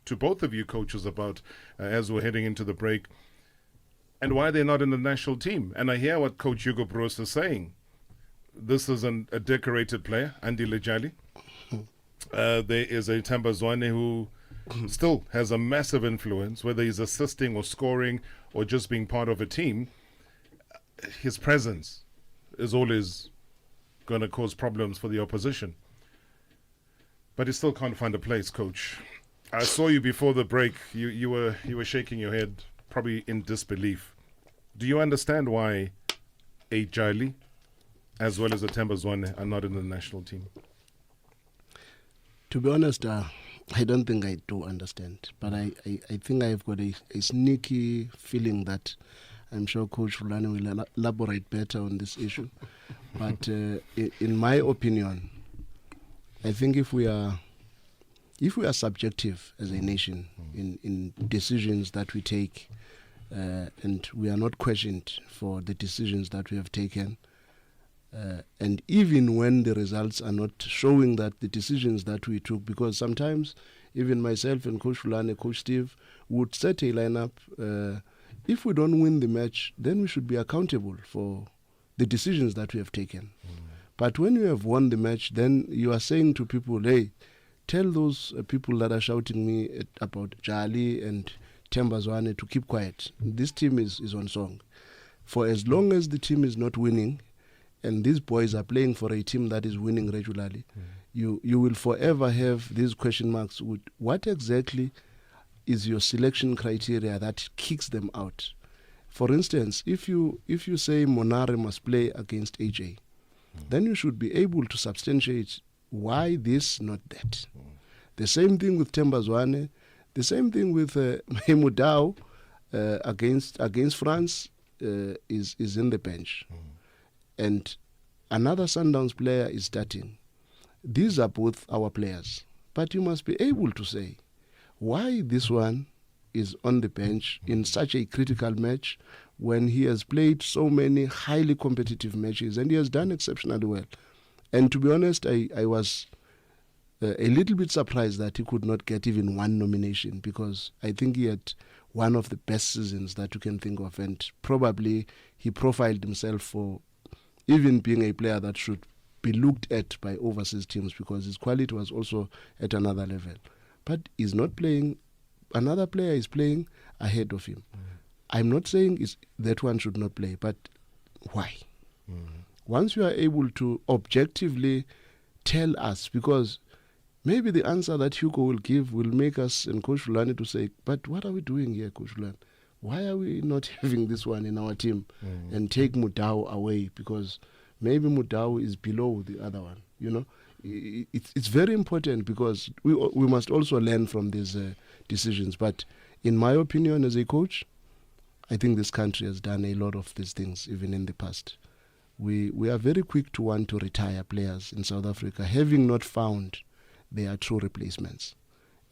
to both of you coaches about as we're heading into the break, and why they're not in the national team. And I hear what Coach Hugo Broos is saying. This is a decorated player, Andile Jali. There is a Themba Zwane who still has a massive influence, whether he's assisting or scoring or just being part of a team. His presence is always going to cause problems for the opposition. But he still can't find a place, Coach. I saw you before the break. You were shaking your head, probably in disbelief. Do you understand why a Jali as well as a Themba Zwane are not in the national team? To be honest, I don't think I do understand. But I think I've got a sneaky feeling that I'm sure Coach Rhulani will elaborate better on this issue. But in my opinion, I think if we are subjective as a nation in decisions that we take, and we are not questioned for the decisions that we have taken, and even when the results are not showing that the decisions that we took, because sometimes even myself and Coach Rhulani, Coach Steve would set a lineup. If we don't win the match, then we should be accountable for the decisions that we have taken. But when you have won the match, then you are saying to people, hey, tell those people that are shouting me about Jali and Themba Zwane to keep quiet. This team is on song. For as long as the team is not winning, and these boys are playing for a team that is winning regularly, you will forever have these question marks with what exactly is your selection criteria that kicks them out. For instance, if you say Monare must play against AJ, then you should be able to substantiate why this, not that. The same thing with Themba Zwane, the same thing with Mudau against France is in the bench. And another Sundowns player is starting. These are both our players. But you must be able to say why this one is on the bench in such a critical match when he has played so many highly competitive matches and he has done exceptionally well. And to be honest, I was a little bit surprised that he could not get even one nomination, because I think he had one of the best seasons that you can think of, and probably he profiled himself for even being a player that should be looked at by overseas teams, because his quality was also at another level. But he's not playing. Another player is playing ahead of him. I'm not saying that one should not play, but why? Once you are able to objectively tell us, because maybe the answer that Hugo will give will make us and Coach Rhulani to say, but what are we doing here, Coach Rhulani? Why are we not having this one in our team and take Mudau away? Because maybe Mudau is below the other one, you know? It's very important, because we must also learn from these decisions. But in my opinion as a coach, I think this country has done a lot of these things even in the past. We are very quick to want to retire players in South Africa, having not found their true replacements.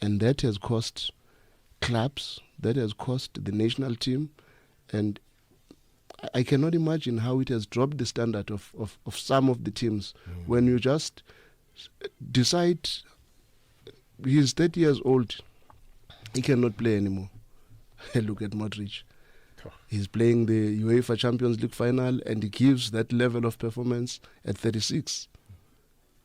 And that has cost clubs, that has cost the national team, and I cannot imagine how it has dropped the standard of some of the teams when you just decide he's 30 years old, he cannot play anymore. Look at Modric. He's playing the UEFA Champions League final and he gives that level of performance at 36.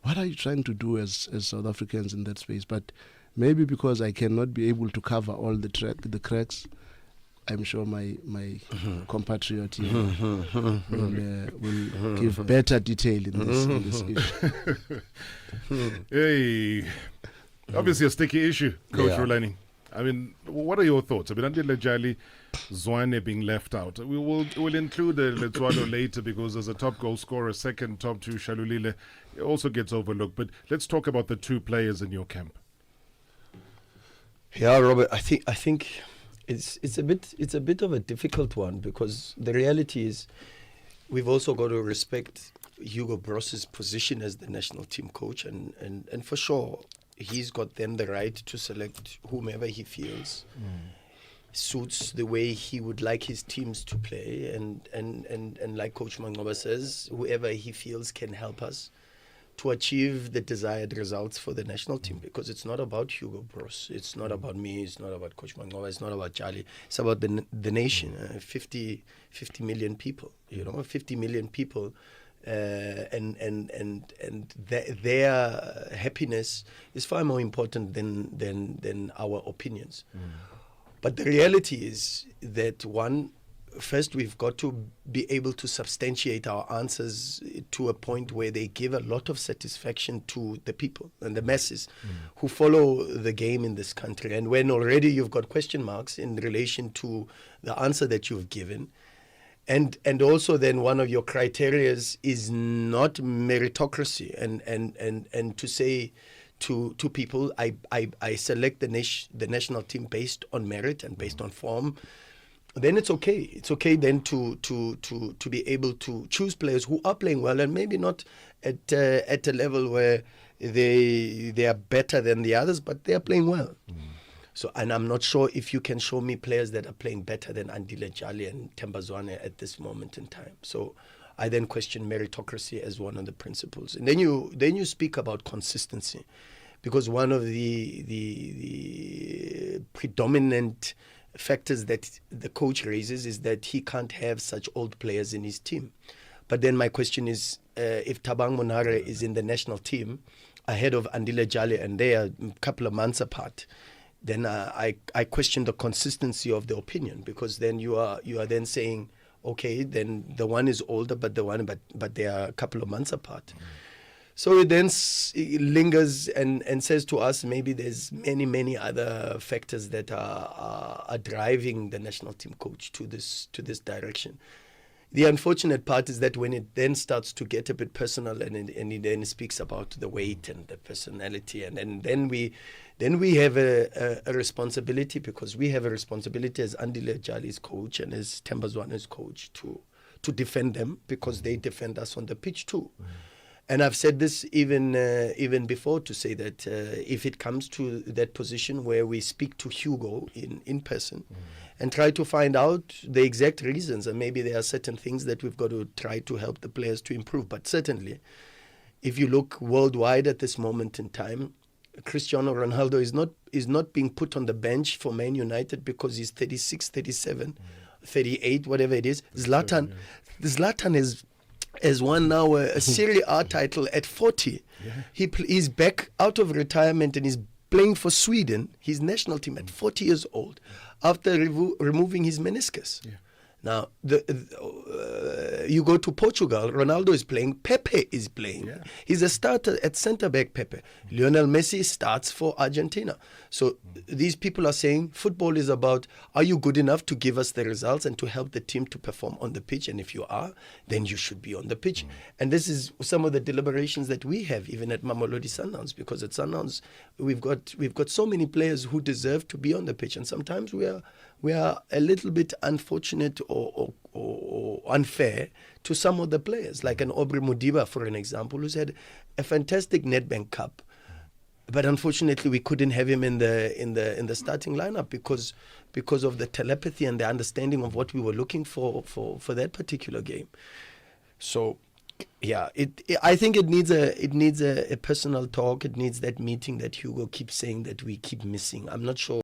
What are you trying to do as South Africans in that space? But maybe because I cannot be able to cover all the cracks, I'm sure my compatriot here will give better detail in this issue. Hey, obviously a sticky issue, Coach Rhulani. I mean, what are your thoughts? I mean, Andile Jali, Zwane being left out. We'll include Letsoalo later, because as a top goal scorer, second top to Shalulile, it also gets overlooked. But let's talk about the two players in your camp. Yeah, Robert, I think it's a bit of a difficult one, because the reality is we've also got to respect Hugo Broos's position as the national team coach, and for sure he's got then the right to select whomever he feels suits the way he would like his teams to play, and like Coach Manqoba says, whoever he feels can help us to achieve the desired results for the national team, because it's not about Hugo Bros, it's not about me, it's not about Coach Manqoba, it's not about Jali, it's about the nation. 50 million people, 50 million people, and their happiness is far more important than our opinions. But the reality is that first, we've got to be able to substantiate our answers to a point where they give a lot of satisfaction to the people and the masses who follow the game in this country. And when already you've got question marks in relation to the answer that you've given, and also then one of your criteria is not meritocracy, and to say to people, I select the national team based on merit and based on form, then it's okay. It's okay then to be able to choose players who are playing well, and maybe not at a level where they are better than the others, but they are playing well. So, and I'm not sure if you can show me players that are playing better than Andile Jali and Zwane at this moment in time. So I then question meritocracy as one of the principles. And then you speak about consistency, because one of the predominant factors that the coach raises is that he can't have such old players in his team. But then my question is, if Thabang Monare is in the national team ahead of Andile Jali and they are a couple of months apart, then I question the consistency of the opinion, because then you are then saying, okay, then the one is older, but they are a couple of months apart. So it then lingers and says to us, maybe there's many other factors that are driving the national team coach to this direction. The unfortunate part is that when it then starts to get a bit personal, and he then speaks about the weight and the personality, and then we have a responsibility, because we have a responsibility as Andile Jali's coach and as Zwane's coach to defend them, because they defend us on the pitch too. And I've said this even before, to say that if it comes to that position where we speak to Hugo in person and try to find out the exact reasons, and maybe there are certain things that we've got to try to help the players to improve. But certainly, if you look worldwide at this moment in time, Cristiano Ronaldo is not being put on the bench for Man United because he's 36, 37, 38, whatever it is. Zlatan has won now a Serie A title at 40. Yeah. He's back out of retirement and he's playing for Sweden, his national team, at 40 years old, after removing his meniscus. Yeah. Now, you go to Portugal, Ronaldo is playing, Pepe is playing. Yeah. He's a starter at centre-back, Pepe. Lionel Messi starts for Argentina. So these people are saying football is about, are you good enough to give us the results and to help the team to perform on the pitch? And if you are, then you should be on the pitch. And this is some of the deliberations that we have even at Mamelodi Sundowns, because at Sundowns we've got so many players who deserve to be on the pitch, and sometimes we are a little bit unfortunate or unfair to some of the players, like an Aubrey Mudiba, for an example, who's had a fantastic Nedbank Cup, but unfortunately we couldn't have him in the starting lineup because of the telepathy and the understanding of what we were looking for that particular game. So, yeah, I think it needs a personal talk. It needs that meeting that Hugo keeps saying that we keep missing. I'm not sure